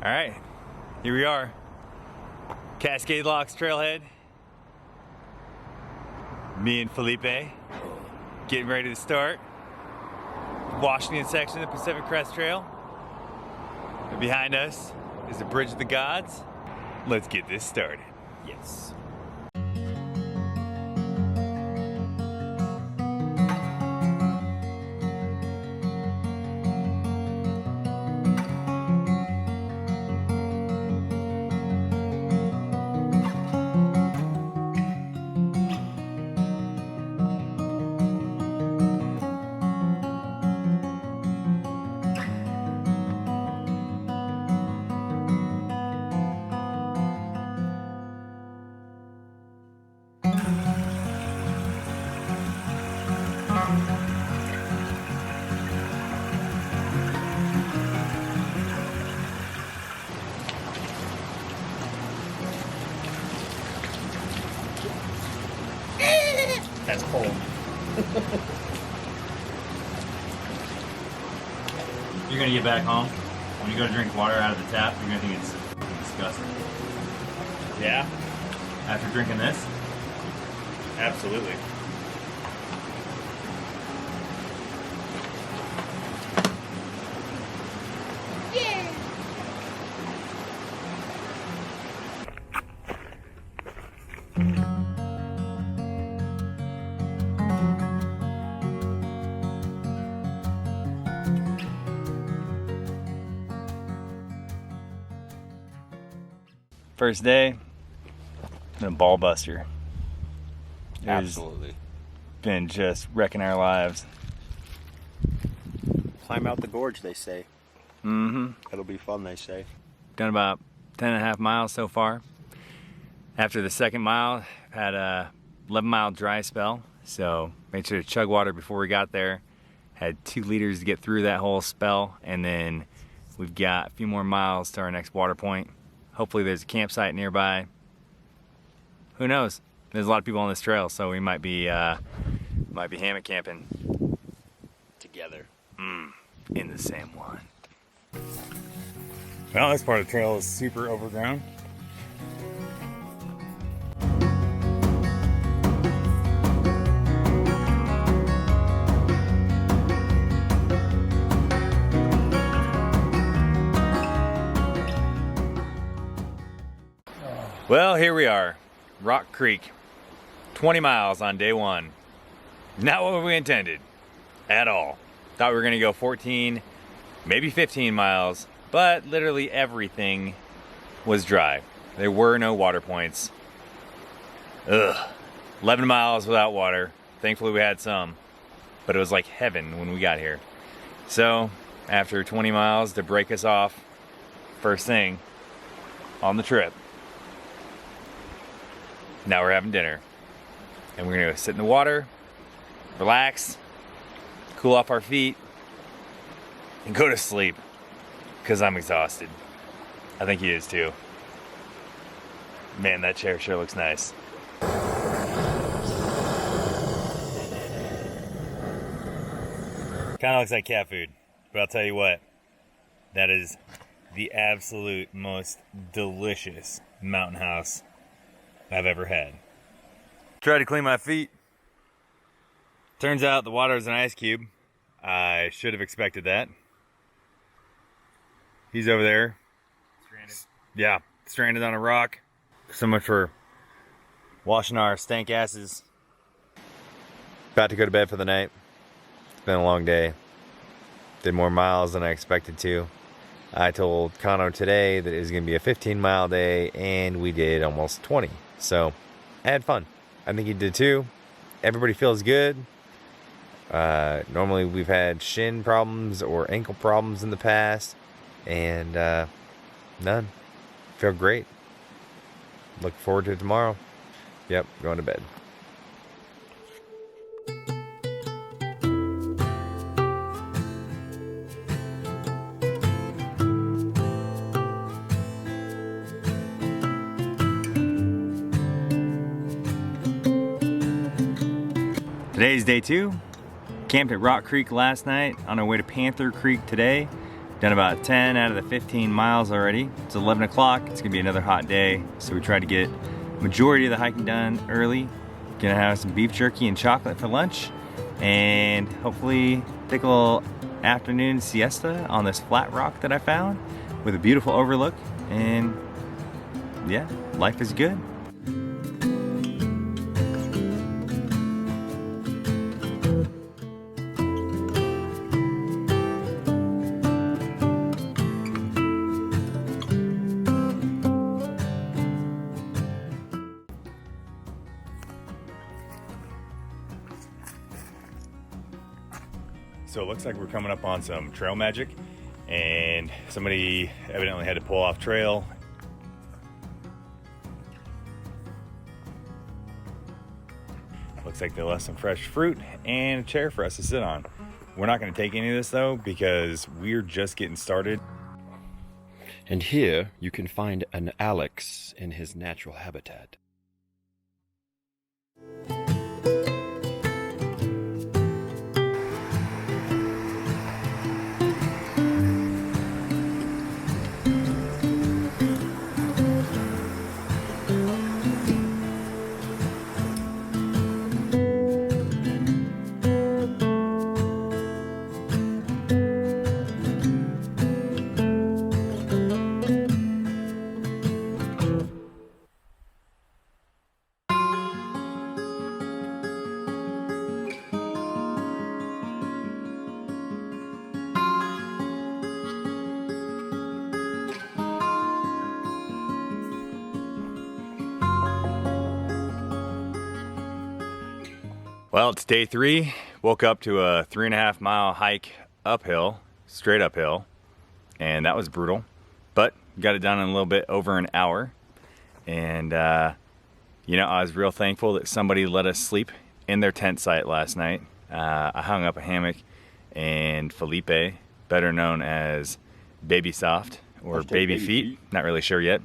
All right, here we are. Cascade Locks trailhead. Me and Felipe getting ready to start. Washington section of the Pacific Crest Trail. And behind us is the Bridge of the Gods. Let's get this started. Yes. That's cold. You're gonna get back home, when you go to drink water out of the tap, you're gonna think it's disgusting. Yeah, After drinking this, absolutely. first day, been a ball buster. Absolutely. Been just wrecking our lives. Climb out the gorge, they say. Mm-hmm. It'll be fun, they say. Done about 10.5 miles so far. After the second mile, had a 11-mile dry spell, so made sure to chug water before we got there. Had 2 liters to get through that whole spell, and then we've got a few more miles to our next water point. Hopefully there's a campsite nearby. Who knows? There's a lot of people on this trail, so we might be hammock camping Together. in the same one. Well, this part of the trail is super overgrown. Well, here we are, Rock Creek, 20 miles on day 1. Not what we intended at all. Thought we were gonna go 14, maybe 15 miles, but literally everything was dry. There were no water points. 11 miles without water. Thankfully we had some, but it was like heaven when we got here. So after 20 miles to break us off, first thing on the trip, now we're having dinner. And we're gonna go sit in the water, relax, cool off our feet, and go to sleep. Because I'm exhausted. I think he is too. Man, that chair sure looks nice. Kinda looks like cat food. But I'll tell you what, that is the absolute most delicious mountain house I've ever had. Tried to clean my feet. Turns out the water is an ice cube. I should have expected that. He's over there. Stranded. Yeah, stranded on a rock. So much for washing our stank asses. About to go to bed for the night. It's been a long day. Did more miles than I expected to. I told Kano today that it was going to be a 15-mile day, and we did almost 20. So, I had fun. I think he did too. Everybody feels good. Normally we've had shin problems or ankle problems in the past, and none. Feel great. Look forward to it tomorrow. Yep, going to bed. Today's day 2. Camped at Rock Creek last night, on our way to Panther Creek today. Done about 10 out of the 15 miles already. It's 11 o'clock, it's gonna be another hot day. So we tried to get majority of the hiking done early. Gonna have some beef jerky and chocolate for lunch. And hopefully take a little afternoon siesta on this flat rock that I found with a beautiful overlook. And yeah, life is good. So it looks like we're coming up on some trail magic, and somebody evidently had to pull off trail. Looks like they left some fresh fruit and a chair for us to sit on. We're not going to take any of this though because we're just getting started. And here you can find an Alex in his natural habitat. Well, it's day 3. Woke up to a 3.5 mile hike uphill, straight uphill, and that was brutal. But got it done in a little bit over an hour. And you know, I was real thankful that somebody let us sleep in their tent site last night. I hung up a hammock, and Felipe, better known as Baby Soft or Baby Feet, not really sure yet.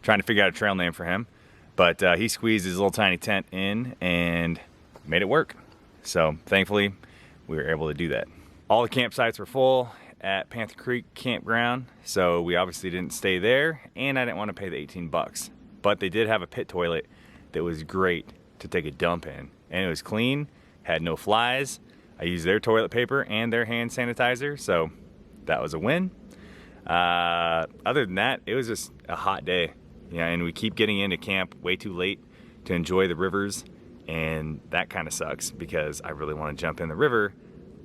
Trying to figure out a trail name for him. But he squeezed his little tiny tent in and made it work. So thankfully we were able to do that. All the campsites were full at Panther Creek campground, so we obviously didn't stay there, and I didn't want to pay the 18 bucks. But they did have a pit toilet that was great to take a dump in, and it was clean, had no flies. I used their toilet paper and their hand sanitizer, so that was a win. Other than that, it was just a hot day. Yeah, and we keep getting into camp way too late to enjoy the rivers. And that kind of sucks because I really want to jump in the river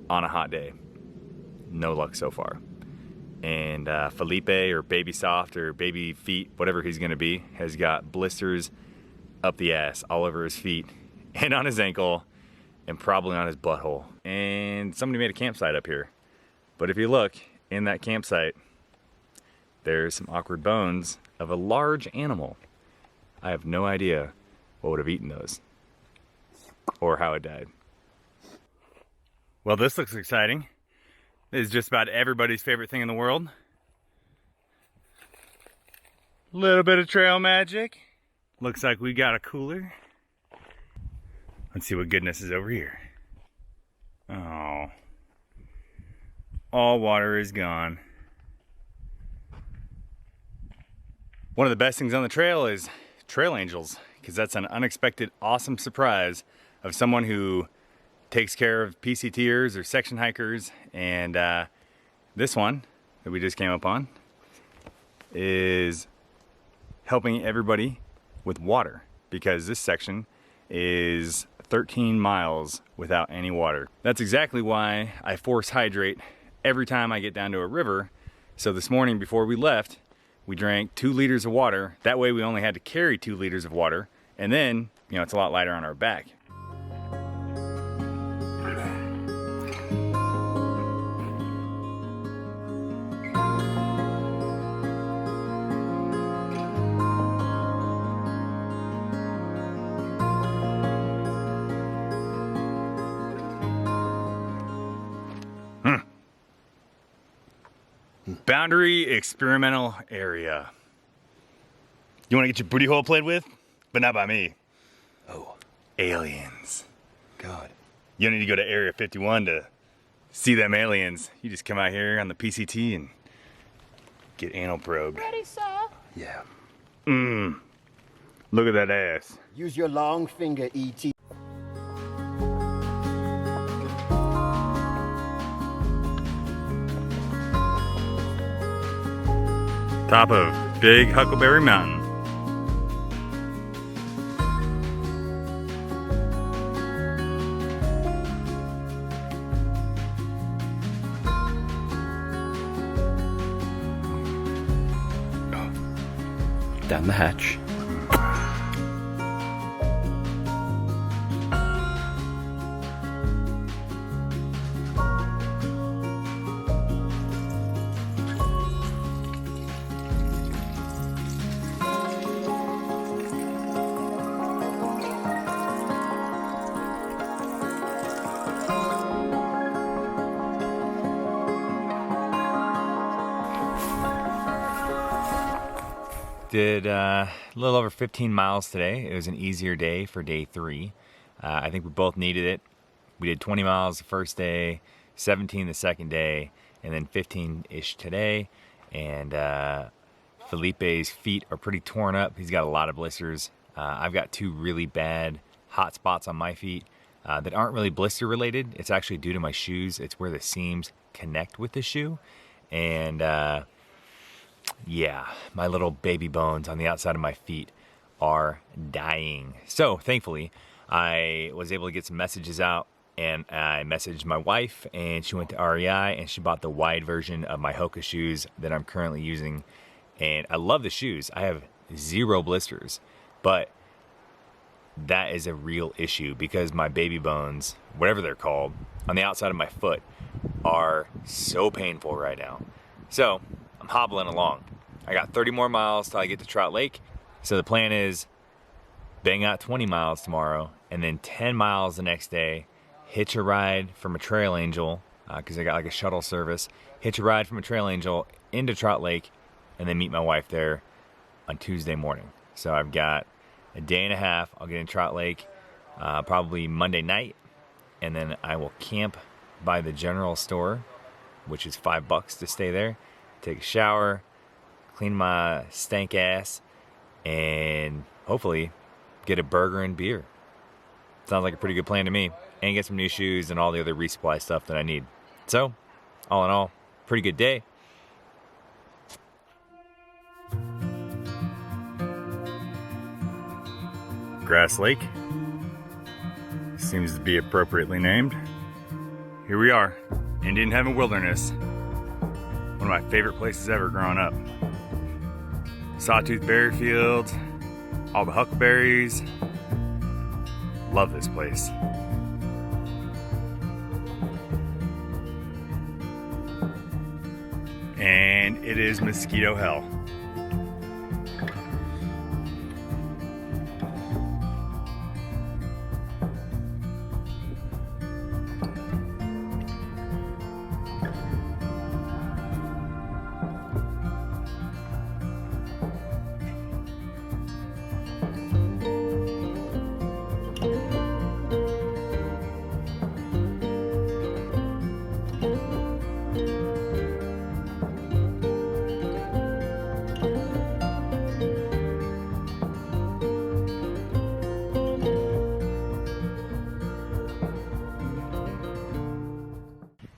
on a hot day. No luck so far. And Felipe, or Baby Soft, or Baby Feet, whatever he's gonna be, has got blisters up the ass, all over his feet and on his ankle and probably on his butthole. And somebody made a campsite up here. But if you look in that campsite, there's some awkward bones of a large animal. I have no idea what would have eaten those, or how it died. Well, this looks exciting. This is just about everybody's favorite thing in the world. Little bit of trail magic. Looks like we got a cooler. Let's see what goodness is over here. Oh, all water is gone. One of the best things on the trail is trail angels, because that's an unexpected, awesome surprise of someone who takes care of PCTers or section hikers. And this one that we just came up on is helping everybody with water, because this section is 13 miles without any water. That's exactly why I force hydrate every time I get down to a river. So this morning before we left, we drank 2 liters of water. That way we only had to carry 2 liters of water. And then, you know, it's a lot lighter on our back. Boundary experimental area. You want to get your booty hole played with? But not by me. Oh, Aliens. God. You don't need to go to Area 51 to see them aliens. You just come out here on the PCT and get anal probed. Ready, sir? Yeah. Look at that ass. Use your long finger, E.T. Top of Big Huckleberry Mountain. Down the hatch. Did a little over 15 miles today. It was an easier day for day 3. I think we both needed it. We did 20 miles the first day, 17 the second day, and then 15-ish today. And Felipe's feet are pretty torn up. He's got a lot of blisters. I've got 2 really bad hot spots on my feet that aren't really blister related. It's actually due to my shoes. It's where the seams connect with the shoe. And yeah, my little baby bones on the outside of my feet are dying. So thankfully, I was able to get some messages out, and I messaged my wife, and she went to REI and she bought the wide version of my Hoka shoes that I'm currently using. And I love the shoes. I have 0 blisters, but that is a real issue because my baby bones, whatever they're called, on the outside of my foot are so painful right now. So I'm hobbling along. I got 30 more miles till I get to Trout Lake. So the plan is bang out 20 miles tomorrow and then 10 miles the next day, hitch a ride from a trail angel, because I got like a shuttle service, hitch a ride from a trail angel into Trout Lake and then meet my wife there on Tuesday morning. So I've got a day and a half. I'll get in Trout Lake probably Monday night, and then I will camp by the general store, which is $5 to stay there, take a shower, clean my stank ass, and hopefully get a burger and beer. Sounds like a pretty good plan to me. And get some new shoes and all the other resupply stuff that I need. So, all in all, pretty good day. Grass Lake seems to be appropriately named. Here we are, Indian Heaven Wilderness. One of my favorite places ever growing up. Sawtooth berry fields, all the huckleberries. Love this place. And it is mosquito hell.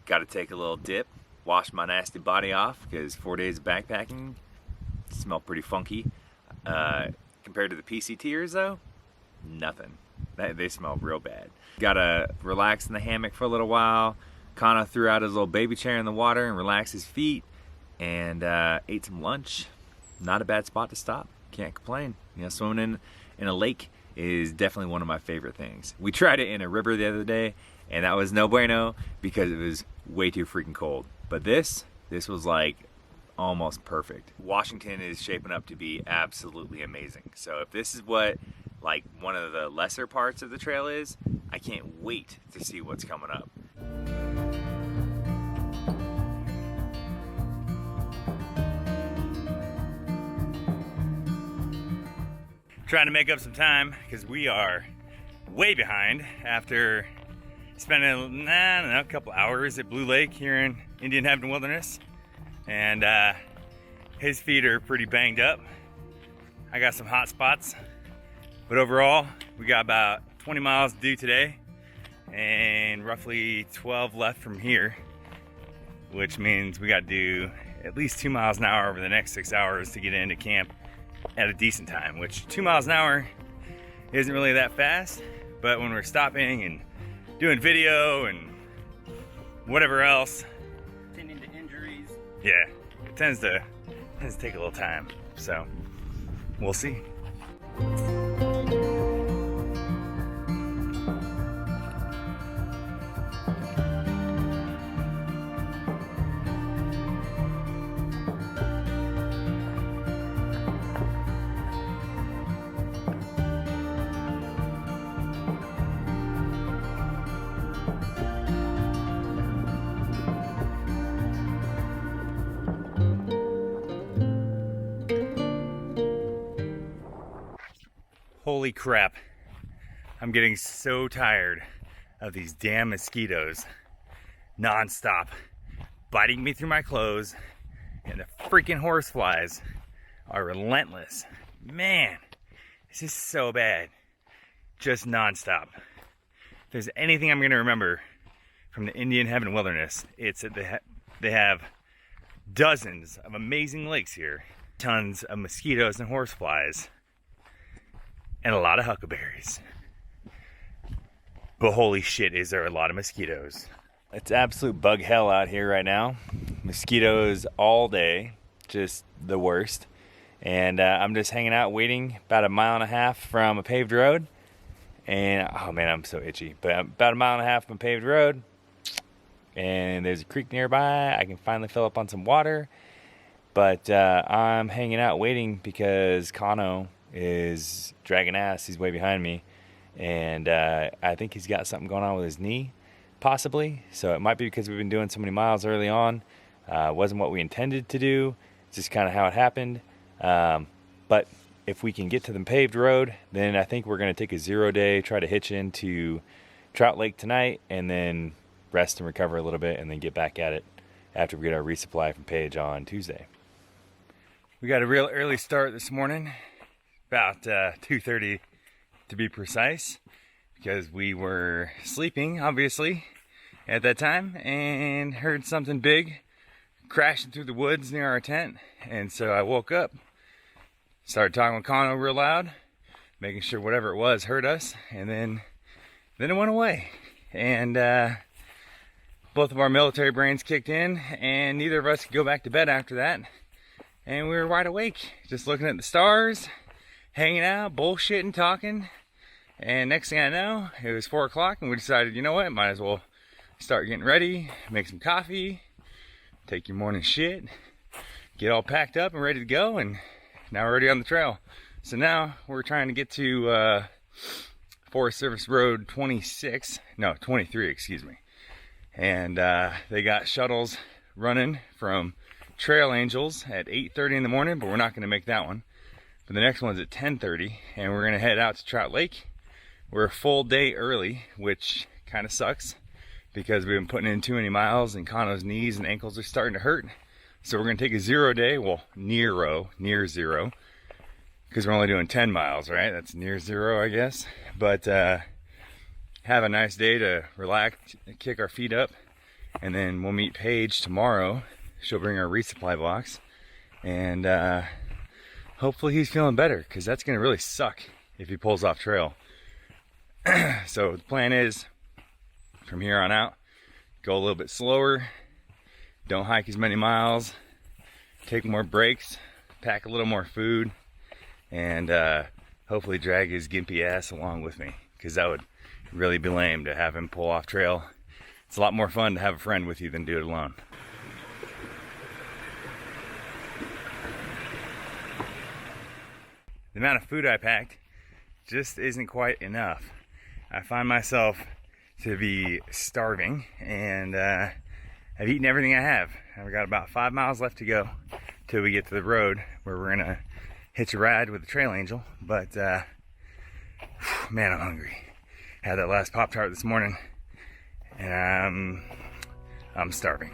Got to take a little dip, wash my nasty body off because 4 days of backpacking smell pretty funky. Compared to the PCTers though, nothing. They smell real bad. Got to relax in the hammock for a little while. Kana threw out his little baby chair in the water and relaxed his feet, and ate some lunch. Not a bad spot to stop. Can't complain. You know, swimming in a lake is definitely one of my favorite things. We tried it in a river the other day, and that was no bueno because it was way too freaking cold. But this was like almost perfect. Washington is shaping up to be absolutely amazing. So if this is what like one of the lesser parts of the trail is, I can't wait to see what's coming up. Trying to make up some time because we are way behind after spending a couple hours at Blue Lake here in Indian Heaven Wilderness, and His feet are pretty banged up. I got some hot spots. But overall, we got about 20 miles to do today and roughly 12 left from here, which means we got to do at least 2 miles an hour over the next 6 hours to get into camp at a decent time, which 2 miles an hour isn't really that fast, but when we're stopping and doing video and whatever else, tending to injuries, yeah, it tends to take a little time, so we'll see. Holy crap, I'm getting so tired of these damn mosquitoes non-stop biting me through my clothes, and the freaking horseflies are relentless. Man, this is so bad. Just non-stop. If there's anything I'm going to remember from the Indian Heaven Wilderness, it's that they have dozens of amazing lakes here, tons of mosquitoes and horseflies, and a lot of huckleberries. But holy shit, is there a lot of mosquitoes. It's absolute bug hell out here right now. Mosquitoes all day, just the worst. And I'm just hanging out waiting about 1.5 miles from a paved road. And oh man, I'm so itchy. But about 1.5 miles from a paved road. And there's a creek nearby. I can finally fill up on some water. But I'm hanging out waiting because Kano is dragging ass. He's way behind me, and I think he's got something going on with his knee, possibly. So it might be because we've been doing so many miles early on. Wasn't what we intended to do. It's just kind of how it happened. But if we can get to the paved road, then I think we're going to take a 0 day, try to hitch into Trout Lake tonight, and then rest and recover a little bit, and then get back at it after we get our resupply from Paige on Tuesday. We got a real early start this morning. About 2:30 to be precise, because we were sleeping, obviously, at that time, and heard something big crashing through the woods near our tent. And so I woke up, started talking with Kano real loud, making sure whatever it was hurt us, and then it went away. And both of our military brains kicked in, and neither of us could go back to bed after that. And we were wide awake, just looking at the stars, hanging out, bullshitting, talking, and next thing I know, it was 4 o'clock, and we decided, you know what, might as well start getting ready, make some coffee, take your morning shit, get all packed up and ready to go, and now we're already on the trail. So now we're trying to get to Forest Service Road 23, excuse me. And they got shuttles running from Trail Angels at 8:30 in the morning, but we're not going to make that one. But the next one's at 10:30, and we're gonna head out to Trout Lake. We're a full day early, which kind of sucks because we've been putting in too many miles, and Kano's knees and ankles are starting to hurt. So we're gonna take a 0 day, well, near zero, because we're only doing 10 miles, right? That's near zero, I guess. But have a nice day to relax, kick our feet up, and then we'll meet Paige tomorrow. She'll bring our resupply box, and hopefully he's feeling better, because that's going to really suck if he pulls off trail. So the plan is, from here on out, go a little bit slower, don't hike as many miles, take more breaks, pack a little more food, and hopefully drag his gimpy ass along with me, because that would really be lame to have him pull off trail. It's a lot more fun to have a friend with you than do it alone. The amount of food I packed just isn't quite enough. I find myself to be starving, and I've eaten everything I have. I've got about 5 miles left to go till we get to the road where we're gonna hitch a ride with the Trail Angel. But man, I'm hungry. Had that last Pop-Tart this morning, and I'm starving.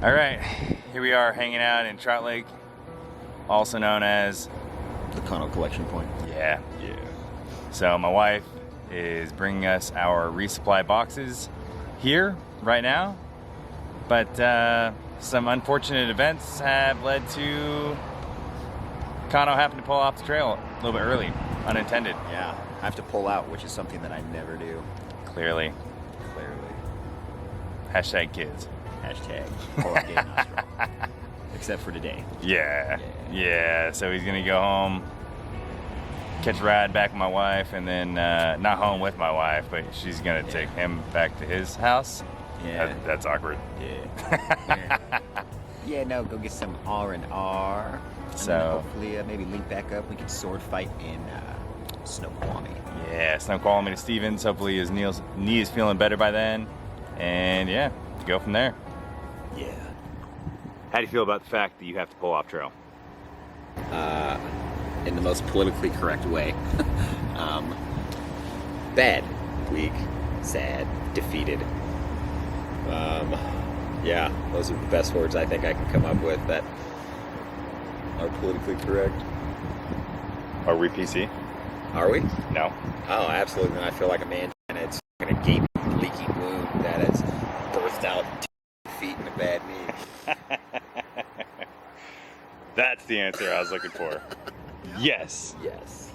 All right, here we are hanging out in Trout Lake, also known as The Kano Collection Point. Yeah. Yeah. So my wife is bringing us our resupply boxes here right now, but some unfortunate events have led to Kano having to pull off the trail a little bit early, unintended. Yeah. I have to pull out, which is something that I never do. Clearly. Hashtag kids. Hashtag pull out game not strong. Except for today. Yeah. So he's gonna go home, catch a ride back with my wife, and then not home with my wife, but she's gonna take him back to his house. Yeah. That's awkward. Yeah. Yeah, no, go get some R&R. And So- then hopefully maybe link back up. We can sword fight in Snoqualmie. Yeah, Snoqualmie to Stevens. Hopefully his knee is feeling better by then. And yeah, go from there. Yeah. How do you feel about the fact that you have to pull off trail? In the most politically correct way. Bad, weak, sad, defeated. Yeah, those are the best words I think I can come up with that are politically correct. Are we PC? Are we? No. Oh, absolutely. I feel like a man and it's in a gaping, leaking wound that has birthed out 2 feet and a bad knee. That's the answer I was looking for. Yes. Yes.